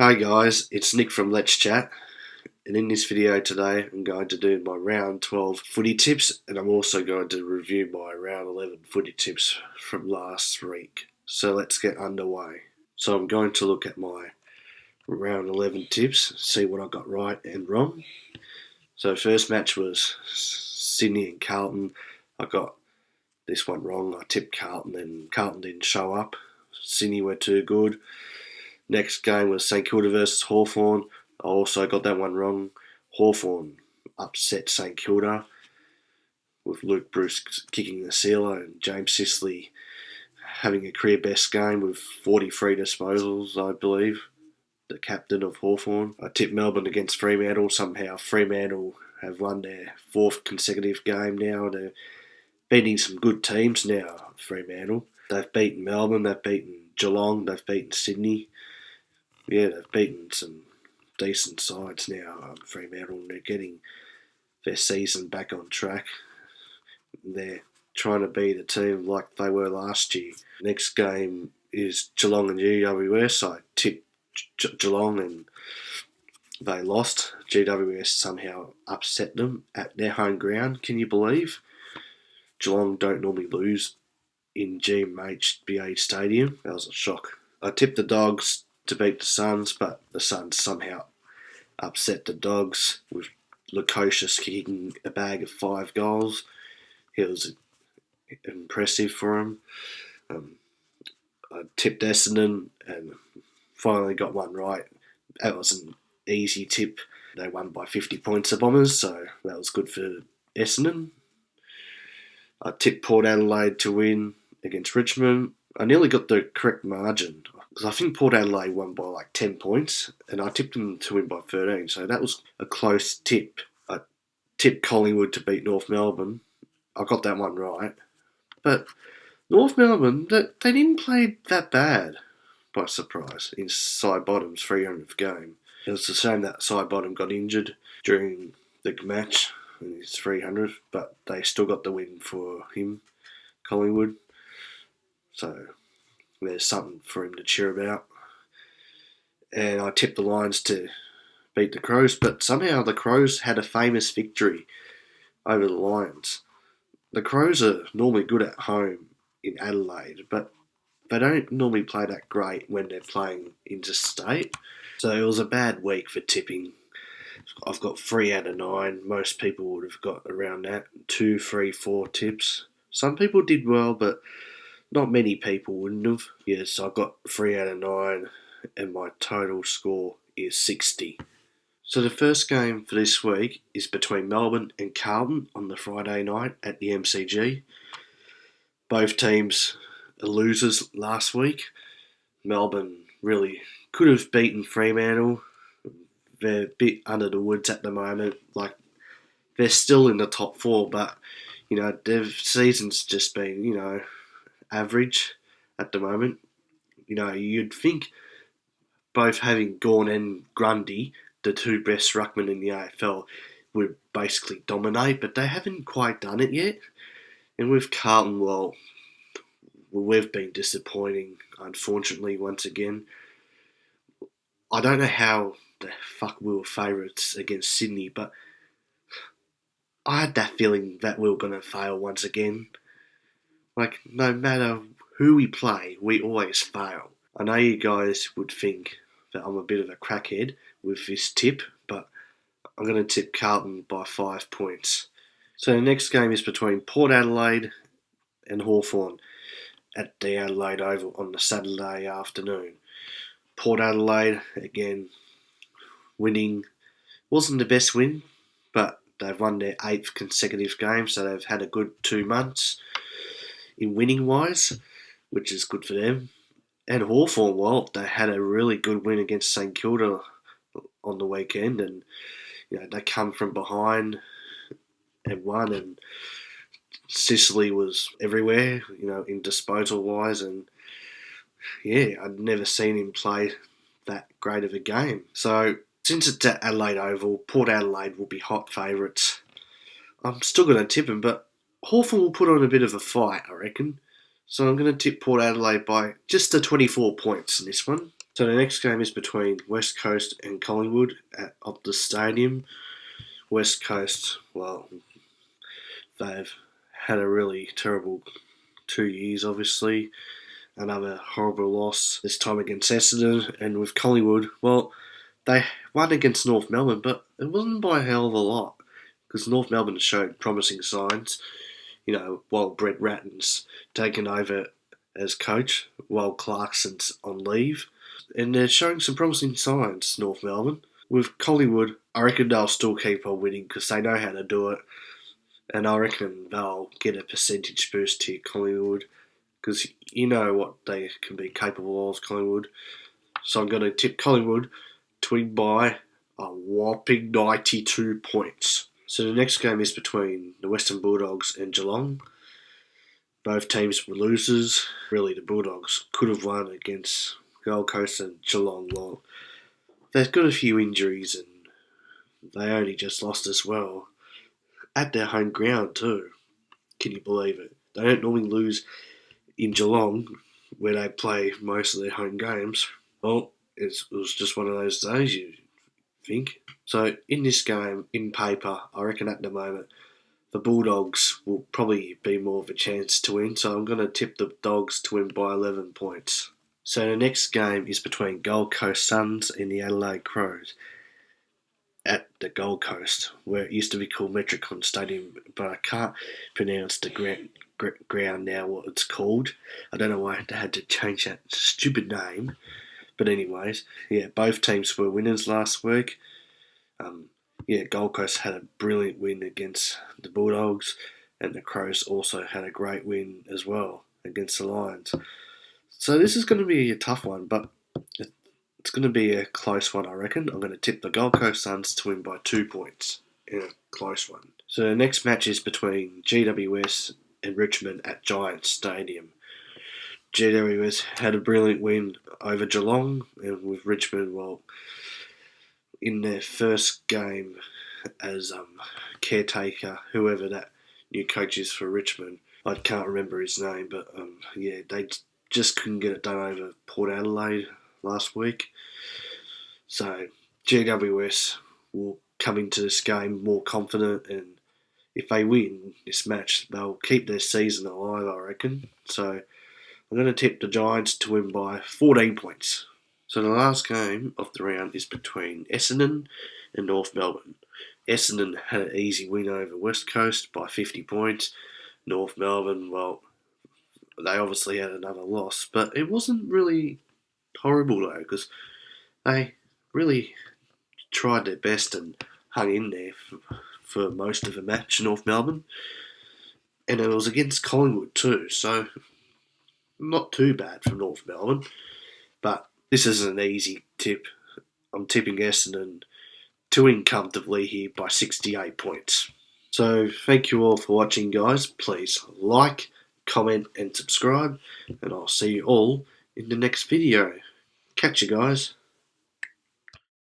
Hi guys, it's Nick from Let's Chat, and in this video today I'm going to do my round 12 footy tips, and I'm also going to review my round 11 footy tips from last week. So let's get underway. So I'm going to look at my round 11 tips, see what I got right and wrong. So first match was Sydney and Carlton. I got this one wrong. I tipped Carlton and Carlton didn't show up. Sydney were too good. Next game was St Kilda versus Hawthorn. I also got that one wrong. Hawthorn upset St Kilda with Luke Bruce kicking the sealer and James Sicily having a career best game with 43 disposals, I believe, the captain of Hawthorn. I tipped Melbourne against Fremantle. Somehow Fremantle have won their fourth consecutive game now. They're beating some good teams now, Fremantle. They've beaten Melbourne, they've beaten Geelong, they've beaten Sydney. Yeah, they've beaten some decent sides now, Fremantle. They're getting their season back on track. They're trying to be the team like they were last year. Next game is Geelong and GWS. I tipped Geelong and they lost. GWS somehow upset them at their home ground. Can you believe? Geelong don't normally lose in GMHBA Stadium. That was a shock. I tipped the Dogs to beat the Suns, but the Suns somehow upset the Dogs with Lukosius kicking a bag of 5 goals. It was impressive for him. I tipped Essendon and finally got one right. That was an easy tip. They won by 50 points, the Bombers, so that was good for Essendon. I tipped Port Adelaide to win against Richmond. I nearly got the correct margin because I think Port Adelaide won by like 10 points and I tipped them to win by 13, so that was a close tip. I tipped Collingwood to beat North Melbourne. I got that one right. But North Melbourne, they didn't play that bad by surprise in Sidebottom's 300th game. It was a shame that Sidebottom got injured during the match in his 300th, but they still got the win for him, Collingwood. So there's something for him to cheer about. And I tipped the Lions to beat the Crows, but somehow the Crows had a famous victory over the Lions. The Crows are normally good at home in Adelaide, but they don't normally play that great when they're playing interstate. So it was a bad week for tipping. I've got 3 out of 9. Most people would have got around that. 2, 3, 4 tips. Some people did well, but not many people wouldn't have. Yes, I got 3 out of 9, and my total score is 60. So the first game for this week is between Melbourne and Carlton on the Friday night at the MCG. Both teams are losers last week. Melbourne really could have beaten Fremantle. They're a bit under the woods at the moment. Like, they're still in the top 4, but, their season's just been, average at the moment. You'd think both having Gawn and Grundy, the 2 best ruckmen in the AFL, would basically dominate, but they haven't quite done it yet. And with Carlton, well, we've been disappointing, unfortunately, once again. I don't know how the fuck we were favourites against Sydney, but I had that feeling that we were going to fail once again. Like, no matter who we play, we always fail. I know you guys would think that I'm a bit of a crackhead with this tip, but I'm going to tip Carlton by 5 points. So the next game is between Port Adelaide and Hawthorn at the Adelaide Oval on the Saturday afternoon. Port Adelaide, again, winning. Wasn't the best win, but they've won their 8th consecutive game, so they've had a good 2 months in winning-wise, which is good for them. And Hawthorn, well, they had a really good win against St Kilda on the weekend, and they come from behind and won, and Sicily was everywhere, in disposal-wise, and I'd never seen him play that great of a game. So, since it's at Adelaide Oval, Port Adelaide will be hot favourites. I'm still going to tip him, but Hawthorn will put on a bit of a fight, I reckon. So I'm going to tip Port Adelaide by just the 24 points in this one. So the next game is between West Coast and Collingwood at Optus Stadium. West Coast, well, they've had a really terrible 2 years, obviously. Another horrible loss, this time against Essendon. And with Collingwood, well, they won against North Melbourne, but it wasn't by a hell of a lot. Because North Melbourne showed promising signs, while Brett Ratton's taken over as coach, while Clarkson's on leave. And they're showing some promising signs, North Melbourne. With Collingwood, I reckon they'll still keep on winning because they know how to do it. And I reckon they'll get a percentage boost here, Collingwood, because you know what they can be capable of, Collingwood. So I'm going to tip Collingwood to win by a whopping 92 points. So the next game is between the Western Bulldogs and Geelong. Both teams were losers. Really, the Bulldogs could have won against Gold Coast and Geelong. Well, they've got a few injuries and they only just lost as well. At their home ground too. Can you believe it? They don't normally lose in Geelong, where they play most of their home games. Well, it was just one of those days, you think. So in this game, in paper, I reckon at the moment, the Bulldogs will probably be more of a chance to win. So I'm going to tip the Dogs to win by 11 points. So the next game is between Gold Coast Suns and the Adelaide Crows at the Gold Coast, where it used to be called Metricon Stadium, but I can't pronounce the ground now what it's called. I don't know why they had to change that stupid name. But anyways, yeah, both teams were winners last week. Gold Coast had a brilliant win against the Bulldogs, and the Crows also had a great win as well against the Lions. So this is going to be a tough one, but it's going to be a close one, I reckon. I'm going to tip the Gold Coast Suns to win by 2 points in a close one. So the next match is between GWS and Richmond at Giants Stadium. GWS had a brilliant win over Geelong, and with Richmond, well, in their first game as caretaker, whoever that new coach is for Richmond, I can't remember his name, but they just couldn't get it done over Port Adelaide last week. So GWS will come into this game more confident, and if they win this match, they'll keep their season alive, I reckon. So I'm going to tip the Giants to win by 14 points. So the last game of the round is between Essendon and North Melbourne. Essendon had an easy win over West Coast by 50 points. North Melbourne, well, they obviously had another loss, but it wasn't really horrible though, because they really tried their best and hung in there for most of the match, North Melbourne. And it was against Collingwood too, so not too bad for North Melbourne. But this is an easy tip. I'm tipping Essendon to win comfortably here by 68 points. So thank you all for watching, guys. Please like, comment and subscribe, and I'll see you all in the next video. Catch you guys.